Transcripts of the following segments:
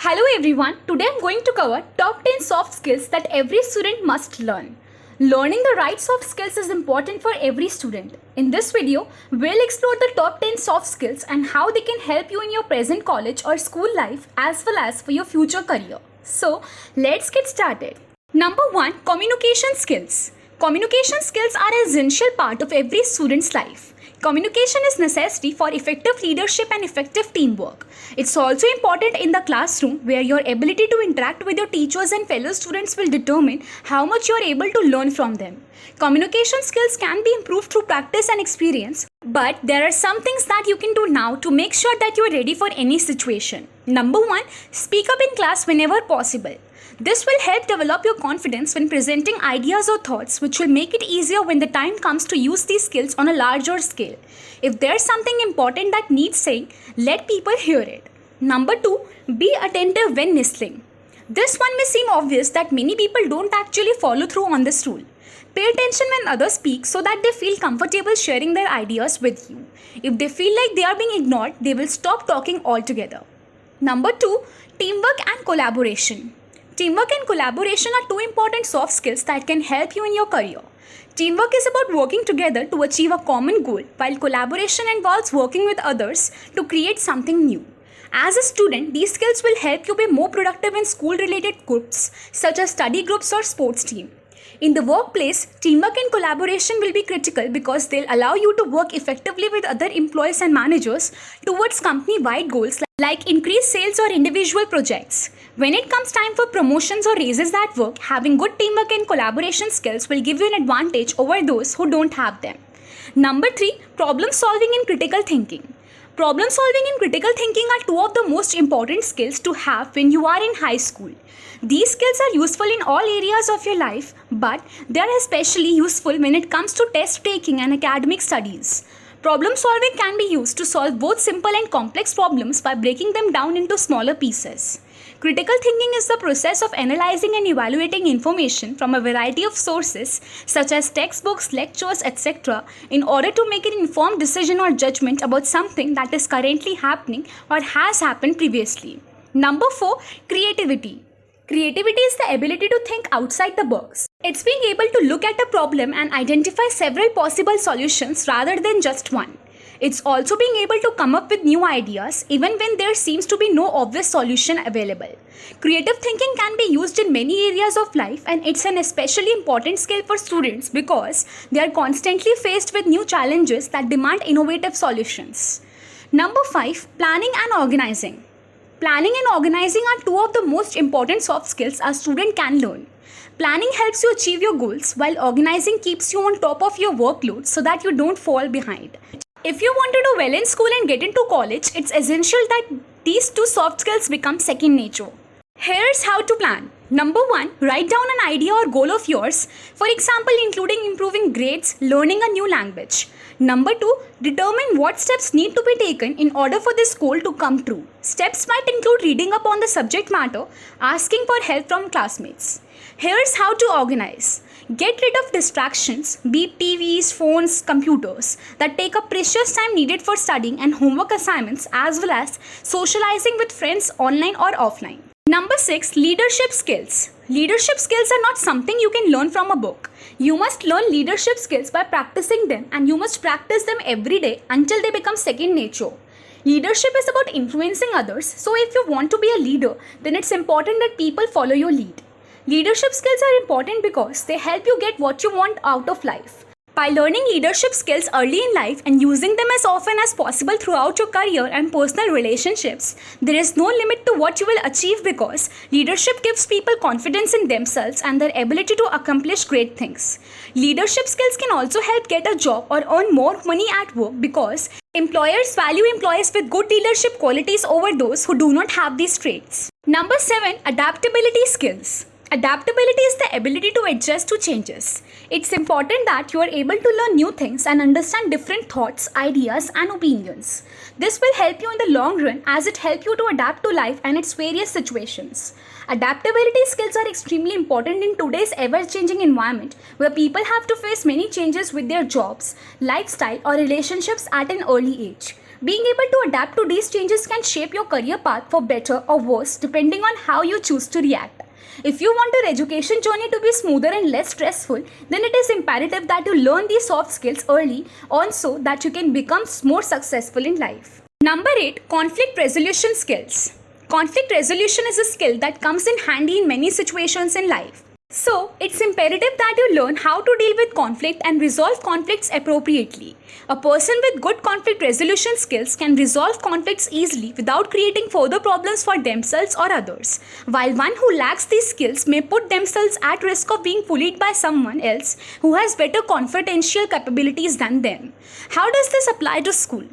Hello everyone, today I'm going to cover top 10 soft skills that every student must learn. Learning the right soft skills is important for every student. In this video, we'll explore the top 10 soft skills and how they can help you in your present college or school life as well as for your future career. So, let's get started. Number 1, communication skills. Communication skills are an essential part of every student's life. Communication is necessary for effective leadership and effective teamwork. It's also important in the classroom where your ability to interact with your teachers and fellow students will determine how much you are able to learn from them. Communication skills can be improved through practice and experience, but there are some things that you can do now to make sure that you are ready for any situation. Number 1, speak up in class whenever possible. This will help develop your confidence when presenting ideas or thoughts, which will make it easier when the time comes to use these skills on a larger scale. If there's something important that needs saying, let people hear it. Number 2, be attentive when listening. This one may seem obvious that many people don't actually follow through on this rule. Pay attention when others speak so that they feel comfortable sharing their ideas with you. If they feel like they are being ignored, they will stop talking altogether. Number 2, teamwork and collaboration. Teamwork and collaboration are two important soft skills that can help you in your career. Teamwork is about working together to achieve a common goal, while collaboration involves working with others to create something new. As a student, these skills will help you be more productive in school-related groups such as study groups or sports team. In the workplace, teamwork and collaboration will be critical because they'll allow you to work effectively with other employees and managers towards company-wide goals like increased sales or individual projects. When it comes time for promotions or raises at work, having good teamwork and collaboration skills will give you an advantage over those who don't have them. Number 3, problem solving and critical thinking. Problem solving and critical thinking are two of the most important skills to have when you are in high school. These skills are useful in all areas of your life, but they are especially useful when it comes to test taking and academic studies. Problem solving can be used to solve both simple and complex problems by breaking them down into smaller pieces. Critical thinking is the process of analyzing and evaluating information from a variety of sources such as textbooks, lectures, etc. in order to make an informed decision or judgment about something that is currently happening or has happened previously. Number 4, creativity. Creativity is the ability to think outside the box. It's being able to look at a problem and identify several possible solutions rather than just one. It's also being able to come up with new ideas even when there seems to be no obvious solution available. Creative thinking can be used in many areas of life, and it's an especially important skill for students because they are constantly faced with new challenges that demand innovative solutions. Number 5, planning and organizing. Planning and organizing are two of the most important soft skills a student can learn. Planning helps you achieve your goals, while organizing keeps you on top of your workload so that you don't fall behind. If you want to do well in school and get into college, it's essential that these two soft skills become second nature. Here's how to plan. Number 1, write down an idea or goal of yours, for example, including improving grades, learning a new language. Number 2, determine what steps need to be taken in order for this goal to come true. Steps might include reading up on the subject matter, asking for help from classmates. Here's how to organize. Get rid of distractions, be it TVs, phones, computers, that take up precious time needed for studying and homework assignments as well as socializing with friends online or offline. Number 6, leadership skills. Leadership skills are not something you can learn from a book. You must learn leadership skills by practicing them, and you must practice them every day until they become second nature. Leadership is about influencing others, so if you want to be a leader, then it's important that people follow your lead. Leadership skills are important because they help you get what you want out of life. By learning leadership skills early in life and using them as often as possible throughout your career and personal relationships, there is no limit to what you will achieve because leadership gives people confidence in themselves and their ability to accomplish great things. Leadership skills can also help get a job or earn more money at work because employers value employees with good leadership qualities over those who do not have these traits. Number 7, adaptability skills. Adaptability is the ability to adjust to changes. It's important that you are able to learn new things and understand different thoughts, ideas, and opinions. This will help you in the long run as it helps you to adapt to life and its various situations. Adaptability skills are extremely important in today's ever-changing environment where people have to face many changes with their jobs, lifestyle, or relationships at an early age. Being able to adapt to these changes can shape your career path for better or worse depending on how you choose to react. If you want your education journey to be smoother and less stressful, then it is imperative that you learn these soft skills early on so that you can become more successful in life. Number 8, conflict resolution skills. Conflict resolution is a skill that comes in handy in many situations in life. So, it's imperative that you learn how to deal with conflict and resolve conflicts appropriately. A person with good conflict resolution skills can resolve conflicts easily without creating further problems for themselves or others, while one who lacks these skills may put themselves at risk of being bullied by someone else who has better confidential capabilities than them. How does this apply to school?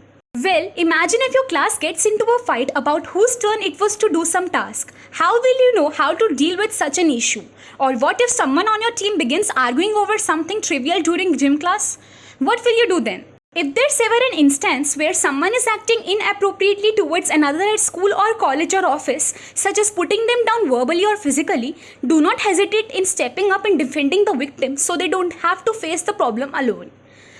Well, imagine if your class gets into a fight about whose turn it was to do some task. How will you know how to deal with such an issue? Or what if someone on your team begins arguing over something trivial during gym class? What will you do then? If there's ever an instance where someone is acting inappropriately towards another at school or college or office, such as putting them down verbally or physically, do not hesitate in stepping up and defending the victim so they don't have to face the problem alone.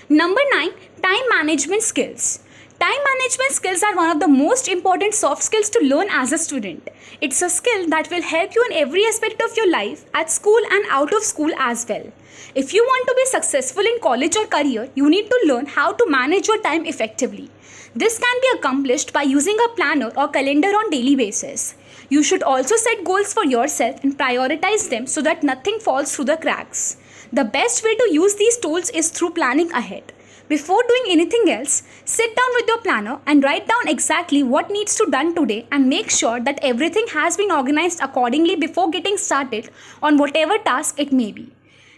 Number 9, time management skills. Time management skills are one of the most important soft skills to learn as a student. It's a skill that will help you in every aspect of your life, at school and out of school as well. If you want to be successful in college or career, you need to learn how to manage your time effectively. This can be accomplished by using a planner or calendar on daily basis. You should also set goals for yourself and prioritize them so that nothing falls through the cracks. The best way to use these tools is through planning ahead. Before doing anything else, sit down with your planner and write down exactly what needs to be done today and make sure that everything has been organized accordingly before getting started on whatever task it may be.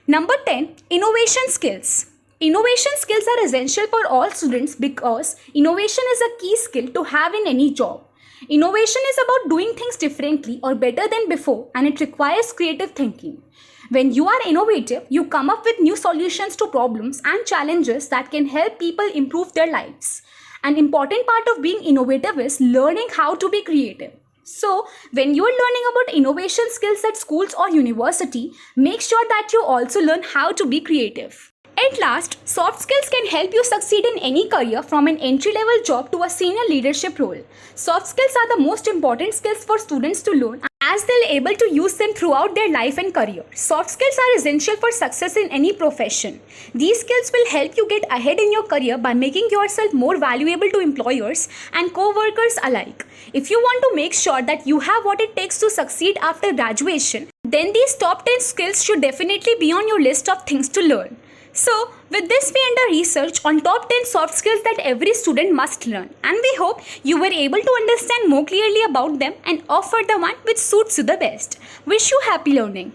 Number 10, innovation skills. Innovation skills are essential for all students because innovation is a key skill to have in any job. Innovation is about doing things differently or better than before, and it requires creative thinking. When you are innovative, you come up with new solutions to problems and challenges that can help people improve their lives. An important part of being innovative is learning how to be creative. So, when you are learning about innovation skills at schools or university, make sure that you also learn how to be creative. At last, soft skills can help you succeed in any career from an entry-level job to a senior leadership role. Soft skills are the most important skills for students to learn as they'll able to use them throughout their life and career. Soft skills are essential for success in any profession. These skills will help you get ahead in your career by making yourself more valuable to employers and co-workers alike. If you want to make sure that you have what it takes to succeed after graduation, then these top 10 skills should definitely be on your list of things to learn. So, with this we end our research on top 10 soft skills that every student must learn, and we hope you were able to understand more clearly about them and offer the one which suits you the best. Wish you happy learning.